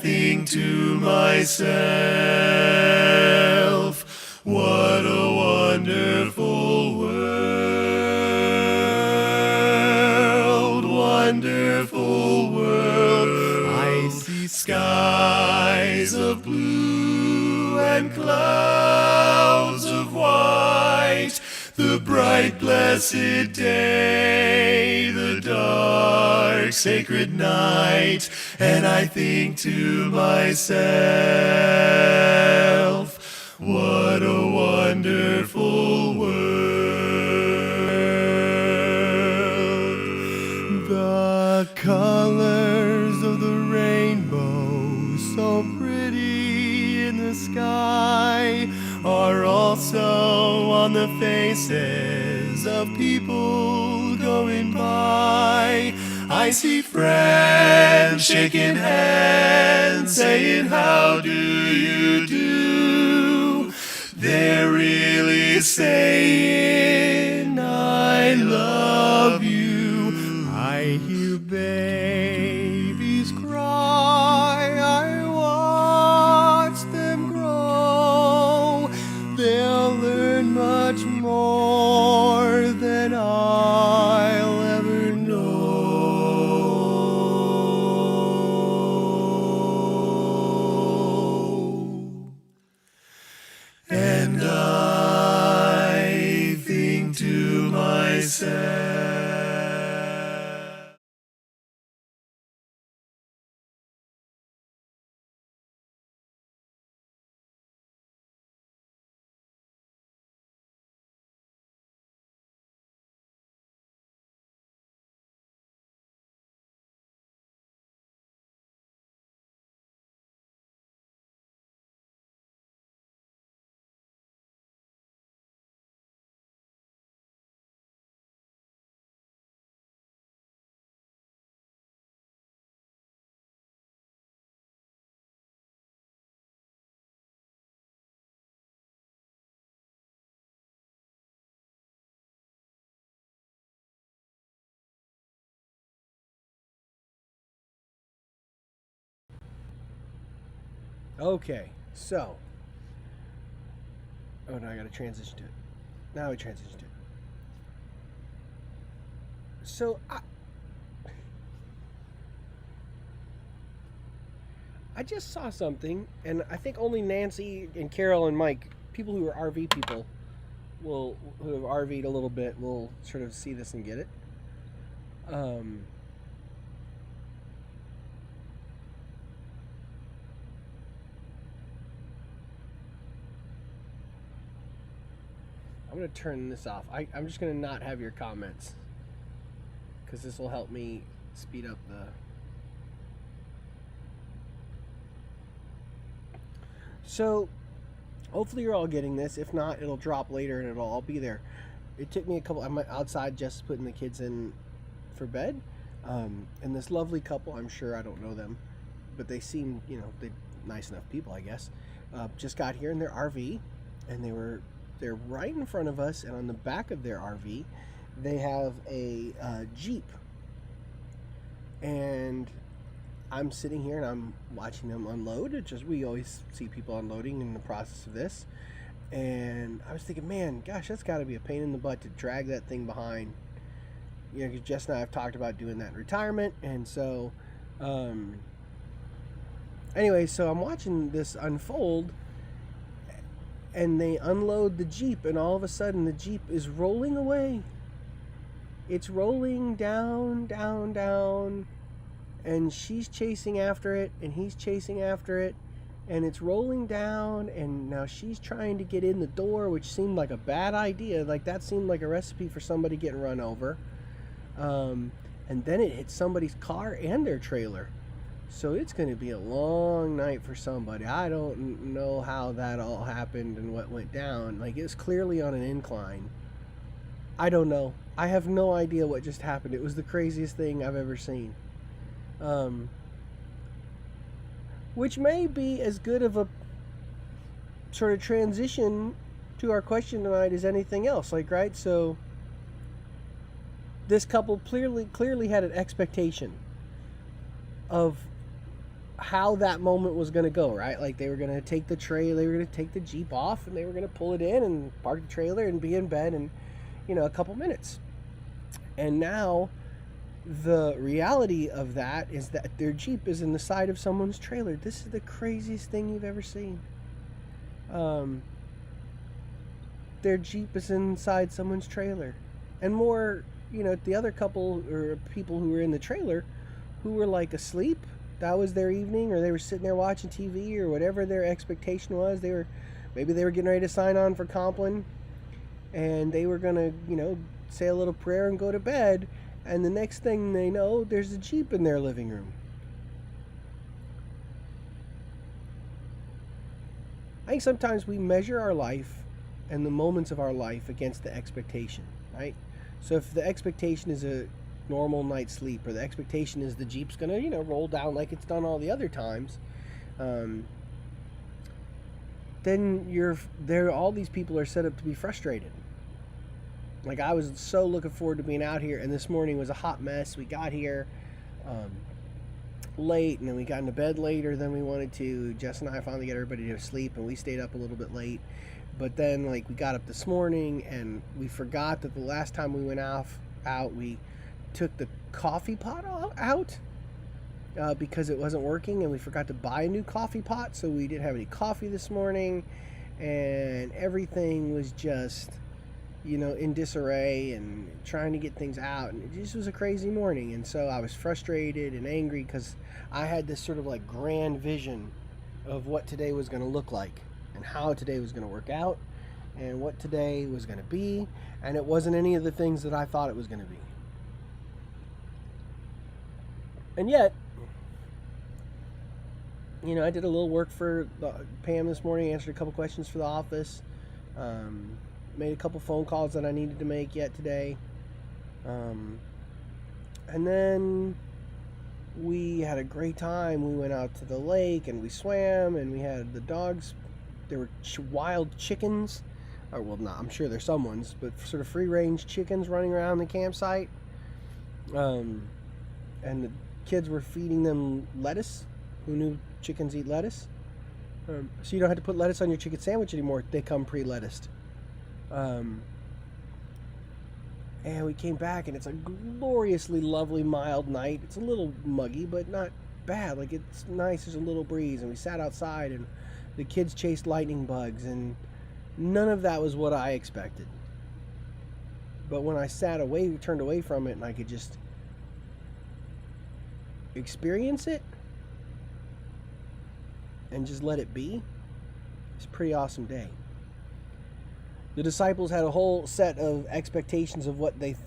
think to myself, what a wonderful world, wonderful world. I see skies of blue and clouds of white, the bright blessed day, the dark sacred night, and I think to myself, what a wonderful world. The colors of the rainbow, so pretty in the sky, are also on the faces of people going by. I see friends shaking hands, saying, how do you do? They're really saying, I love you. I hear babies cry, I watch them grow. They'll learn much more than I'll ever know. And I think to myself, Okay, so. Oh no, I gotta transition to it. Now we transition to it. So, I just saw something, and I think only Nancy and Carol and Mike, people who are RV people, who have RV'd a little bit, will sort of see this and get it. I'm going to turn this off. I'm just going to not have your comments, because this will help me speed up the... So, hopefully you're all getting this. If not, it'll drop later and it'll all be there. It took me I'm outside just putting the kids in for bed. And this lovely couple, I'm sure I don't know them, but they seem, they're nice enough people, I guess, just got here in their RV, and they're right in front of us, and on the back of their RV, they have a Jeep. And I'm sitting here and I'm watching them unload. We always see people unloading in the process of this. And I was thinking, man, gosh, that's got to be a pain in the butt to drag that thing behind. Because Jess and I have talked about doing that in retirement. And so, anyway, so I'm watching this unfold. And they unload the Jeep, and all of a sudden the Jeep is rolling away. It's rolling down, down, down, and she's chasing after it, and he's chasing after it, and it's rolling down, and now she's trying to get in the door, which seemed like a bad idea. Like, that seemed like a recipe for somebody getting run over. And then it hit somebody's car and their trailer. So it's going to be a long night for somebody. I don't know how that all happened and what went down. Like, it was clearly on an incline. I don't know. I have no idea what just happened. It was the craziest thing I've ever seen. Which may be as good of a sort of transition to our question tonight as anything else. Like, right? So this couple clearly had an expectation of how that moment was going to go, right? Like they were going to take the trailer, they were going to take the Jeep off, and they were going to pull it in and park the trailer and be in bed in, a couple minutes. And now the reality of that is that their Jeep is in the side of someone's trailer. This is the craziest thing you've ever seen. Their Jeep is inside someone's trailer. And more, the other couple or people who were in the trailer who were like asleep, that was their evening, or they were sitting there watching TV or whatever their expectation was. Maybe they were getting ready to sign on for Compline, and they were gonna, say a little prayer and go to bed, and the next thing they know, there's a Jeep in their living room. I think sometimes we measure our life and the moments of our life against the expectation, right? So if the expectation is a normal night's sleep, or the expectation is the Jeep's gonna, roll down like it's done all the other times, then all these people are set up to be frustrated. Like, I was so looking forward to being out here, and this morning was a hot mess. We got here late, and then we got into bed later than we wanted to. Jess and I finally got everybody to sleep, and we stayed up a little bit late. But then, we got up this morning, and we forgot that the last time we went out, we took the coffee pot out because it wasn't working, and we forgot to buy a new coffee pot, so we didn't have any coffee this morning, and everything was just, in disarray and trying to get things out, and it just was a crazy morning. And so I was frustrated and angry because I had this sort of grand vision of what today was going to look like and how today was going to work out and what today was going to be, and it wasn't any of the things that I thought it was going to be. And yet, I did a little work for Pam this morning, answered a couple questions for the office, made a couple phone calls that I needed to make yet today. And then we had a great time. We went out to the lake and we swam, and we had the dogs. There were wild chickens. Or, well, not, I'm sure there's some ones, but sort of free-range chickens running around the campsite. And the kids were feeding them lettuce. Who knew chickens eat lettuce? So you don't have to put lettuce on your chicken sandwich anymore. They come pre-lettuced. And we came back, and it's a gloriously lovely mild night. It's a little muggy, but not bad. It's nice. There's a little breeze, and we sat outside, and the kids chased lightning bugs, and none of that was what I expected. But when I turned away from it, and I could just experience it and just let it be, it's a pretty awesome day. The disciples had a whole set of expectations of what they thought